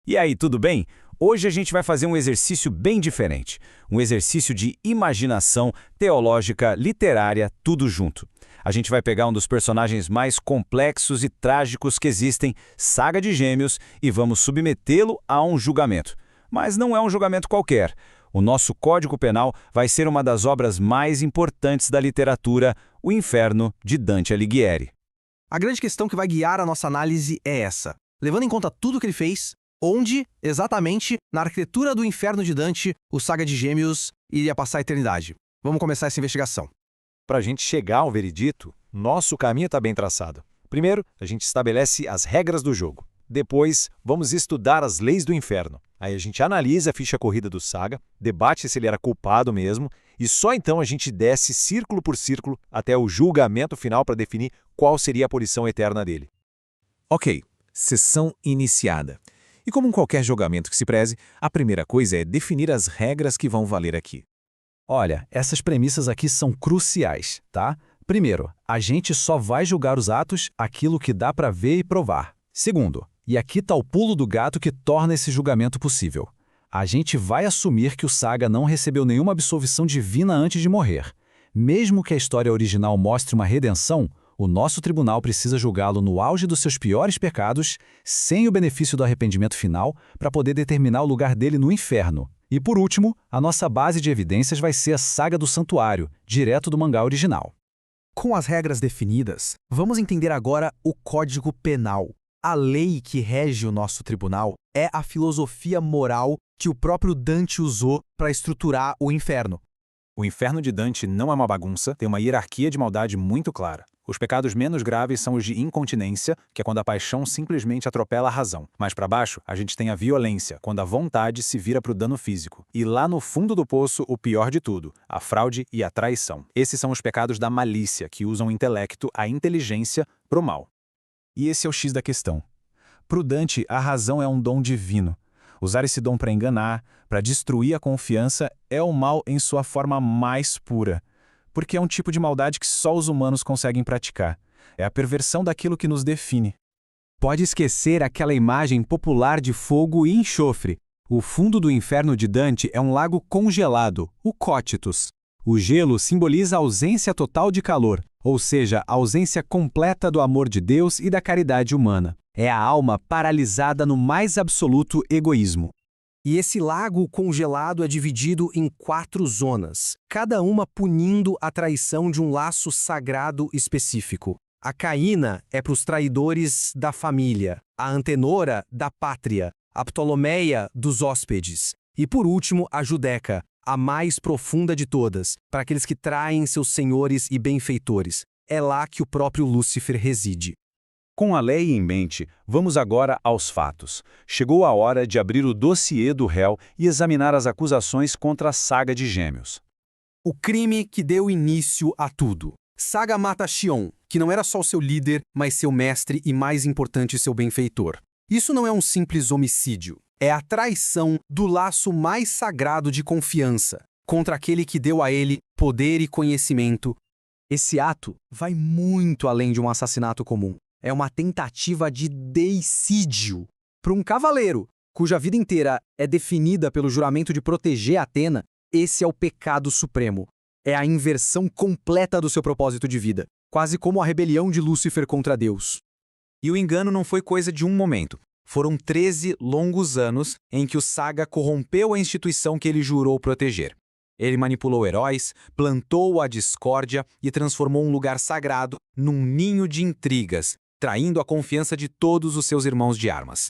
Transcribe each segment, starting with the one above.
E aí, tudo bem? Hoje a gente vai fazer um exercício bem diferente. Um exercício de imaginação teológica, literária, tudo junto. A gente vai pegar um dos personagens mais complexos e trágicos que existem, Saga de Gêmeos, e vamos submetê-lo a um julgamento. Mas não é um julgamento qualquer. O nosso Código Penal vai ser uma das obras mais importantes da literatura, O Inferno, de Dante Alighieri. A grande questão que vai guiar a nossa análise é essa. Levando em conta tudo que ele fez, onde, exatamente, na arquitetura do Inferno de Dante, o Saga de Gêmeos iria passar a eternidade. Vamos começar essa investigação. Para a gente chegar ao veredito, nosso caminho está bem traçado. Primeiro, a gente estabelece as regras do jogo. Depois, vamos estudar as leis do inferno. Aí a gente analisa a ficha corrida do Saga, debate se ele era culpado mesmo, e só então a gente desce círculo por círculo até o julgamento final para definir qual seria a punição eterna dele. Ok, sessão iniciada. E como em qualquer julgamento que se preze, a primeira coisa é definir as regras que vão valer aqui. Olha, essas premissas aqui são cruciais, tá? Primeiro, a gente só vai julgar os atos aquilo que dá para ver e provar. Segundo, e aqui está o pulo do gato que torna esse julgamento possível. A gente vai assumir que o Saga não recebeu nenhuma absolvição divina antes de morrer. Mesmo que a história original mostre uma redenção, o nosso tribunal precisa julgá-lo no auge dos seus piores pecados, sem o benefício do arrependimento final, para poder determinar o lugar dele no inferno. E por último, a nossa base de evidências vai ser a Saga do Santuário, direto do mangá original. Com as regras definidas, vamos entender agora o Código Penal. A lei que rege o nosso tribunal é a filosofia moral que o próprio Dante usou para estruturar o inferno. O Inferno de Dante não é uma bagunça, tem uma hierarquia de maldade muito clara. Os pecados menos graves são os de incontinência, que é quando a paixão simplesmente atropela a razão. Mais para baixo, a gente tem a violência, quando a vontade se vira para o dano físico. E lá no fundo do poço, o pior de tudo, a fraude e a traição. Esses são os pecados da malícia, que usam o intelecto, a inteligência, para o mal. E esse é o X da questão. Para o Dante, a razão é um dom divino. Usar esse dom para enganar, para destruir a confiança, é o mal em sua forma mais pura. Porque é um tipo de maldade que só os humanos conseguem praticar. É a perversão daquilo que nos define. Pode esquecer aquela imagem popular de fogo e enxofre. O fundo do inferno de Dante é um lago congelado, o Cocytus. O gelo simboliza a ausência total de calor, ou seja, a ausência completa do amor de Deus e da caridade humana. É a alma paralisada no mais absoluto egoísmo. E esse lago congelado é dividido em 4 zonas, cada uma punindo a traição de um laço sagrado específico. A Caína é para os traidores da família, a Antenora da pátria, a Ptolomeia dos hóspedes e, por último, a Judeca, a mais profunda de todas, para aqueles que traem seus senhores e benfeitores. É lá que o próprio Lúcifer reside. Com a lei em mente, vamos agora aos fatos. Chegou a hora de abrir o dossiê do réu e examinar as acusações contra a Saga de Gêmeos. O crime que deu início a tudo. Saga mata Xion, que não era só o seu líder, mas seu mestre e, mais importante, seu benfeitor. Isso não é um simples homicídio. É a traição do laço mais sagrado de confiança, contra aquele que deu a ele poder e conhecimento. Esse ato vai muito além de um assassinato comum. É uma tentativa de deicídio. Para um cavaleiro, cuja vida inteira é definida pelo juramento de proteger Atena, esse é o pecado supremo. É a inversão completa do seu propósito de vida, quase como a rebelião de Lúcifer contra Deus. E o engano não foi coisa de um momento. Foram 13 longos anos em que o Saga corrompeu a instituição que ele jurou proteger. Ele manipulou heróis, plantou a discórdia e transformou um lugar sagrado num ninho de intrigas, traindo a confiança de todos os seus irmãos de armas.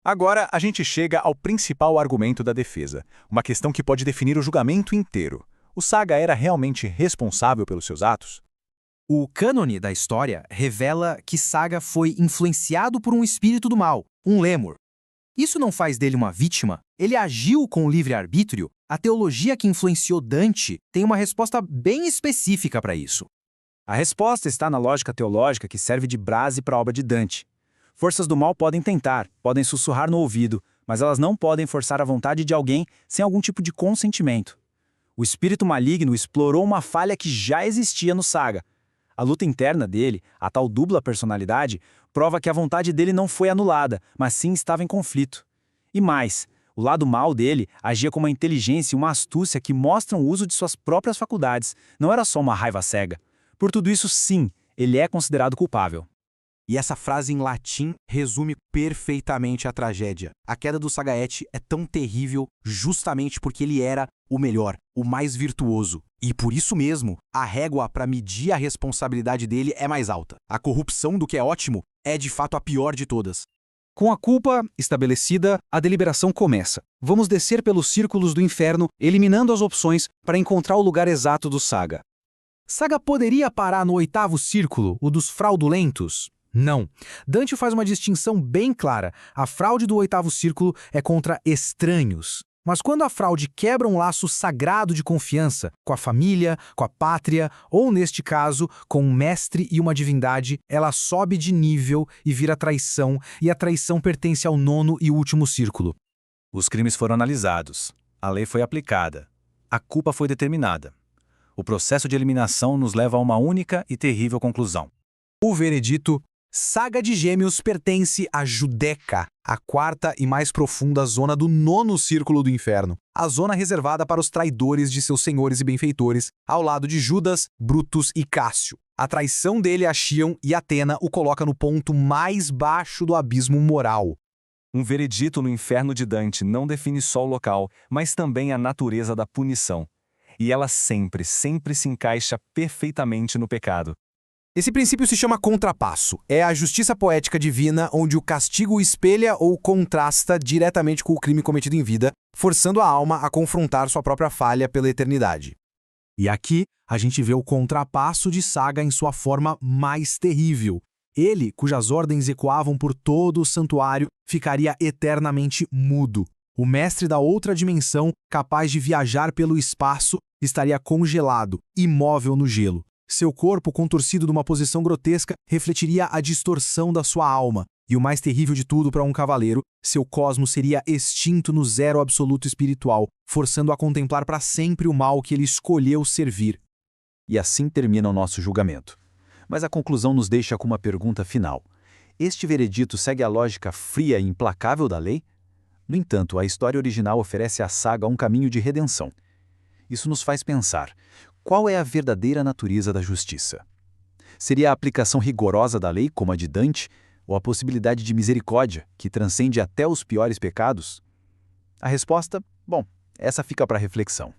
Agora a gente chega ao principal argumento da defesa, uma questão que pode definir o julgamento inteiro. O Saga era realmente responsável pelos seus atos? O cânone da história revela que Saga foi influenciado por um espírito do mal, um lêmur. Isso não faz dele uma vítima? Ele agiu com livre-arbítrio? A teologia que influenciou Dante tem uma resposta bem específica para isso. A resposta está na lógica teológica que serve de base para a obra de Dante. Forças do mal podem tentar, podem sussurrar no ouvido, mas elas não podem forçar a vontade de alguém sem algum tipo de consentimento. O espírito maligno explorou uma falha que já existia no Saga. A luta interna dele, a tal dupla personalidade, prova que a vontade dele não foi anulada, mas sim estava em conflito. E mais, o lado mal dele agia como uma inteligência e uma astúcia que mostram o uso de suas próprias faculdades. Não era só uma raiva cega. Por tudo isso, sim, ele é considerado culpável. E essa frase em latim resume perfeitamente a tragédia. A queda do Sagaete é tão terrível justamente porque ele era o melhor, o mais virtuoso. E por isso mesmo, a régua para medir a responsabilidade dele é mais alta. A corrupção do que é ótimo é de fato a pior de todas. Com a culpa estabelecida, a deliberação começa. Vamos descer pelos círculos do inferno, eliminando as opções para encontrar o lugar exato do Saga. Saga poderia parar no 8º círculo, o dos fraudulentos? Não. Dante faz uma distinção bem clara. A fraude do 8º círculo é contra estranhos. Mas quando a fraude quebra um laço sagrado de confiança com a família, com a pátria, ou neste caso, com um mestre e uma divindade, ela sobe de nível e vira traição, e a traição pertence ao 9º e último círculo. Os crimes foram analisados, a lei foi aplicada, a culpa foi determinada. O processo de eliminação nos leva a uma única e terrível conclusão. O veredito: Saga de Gêmeos pertence a Judeca, a 4ª e mais profunda zona do 9º círculo do inferno, a zona reservada para os traidores de seus senhores e benfeitores, ao lado de Judas, Brutus e Cássio. A traição dele a Xion e Atena o coloca no ponto mais baixo do abismo moral. Um veredito no inferno de Dante não define só o local, mas também a natureza da punição. E ela sempre se encaixa perfeitamente no pecado. Esse princípio se chama contrapasso. É a justiça poética divina onde o castigo espelha ou contrasta diretamente com o crime cometido em vida, forçando a alma a confrontar sua própria falha pela eternidade. E aqui a gente vê o contrapasso de Saga em sua forma mais terrível. Ele, cujas ordens ecoavam por todo o santuário, ficaria eternamente mudo. O mestre da outra dimensão, capaz de viajar pelo espaço, estaria congelado, imóvel no gelo. Seu corpo, contorcido numa posição grotesca, refletiria a distorção da sua alma. E o mais terrível de tudo para um cavaleiro, seu cosmo seria extinto no zero absoluto espiritual, forçando a contemplar para sempre o mal que ele escolheu servir. E assim termina o nosso julgamento. Mas a conclusão nos deixa com uma pergunta final. Este veredito segue a lógica fria e implacável da lei? No entanto, a história original oferece à saga um caminho de redenção. Isso nos faz pensar: qual é a verdadeira natureza da justiça? Seria a aplicação rigorosa da lei, como a de Dante, ou a possibilidade de misericórdia, que transcende até os piores pecados? A resposta, bom, essa fica para reflexão.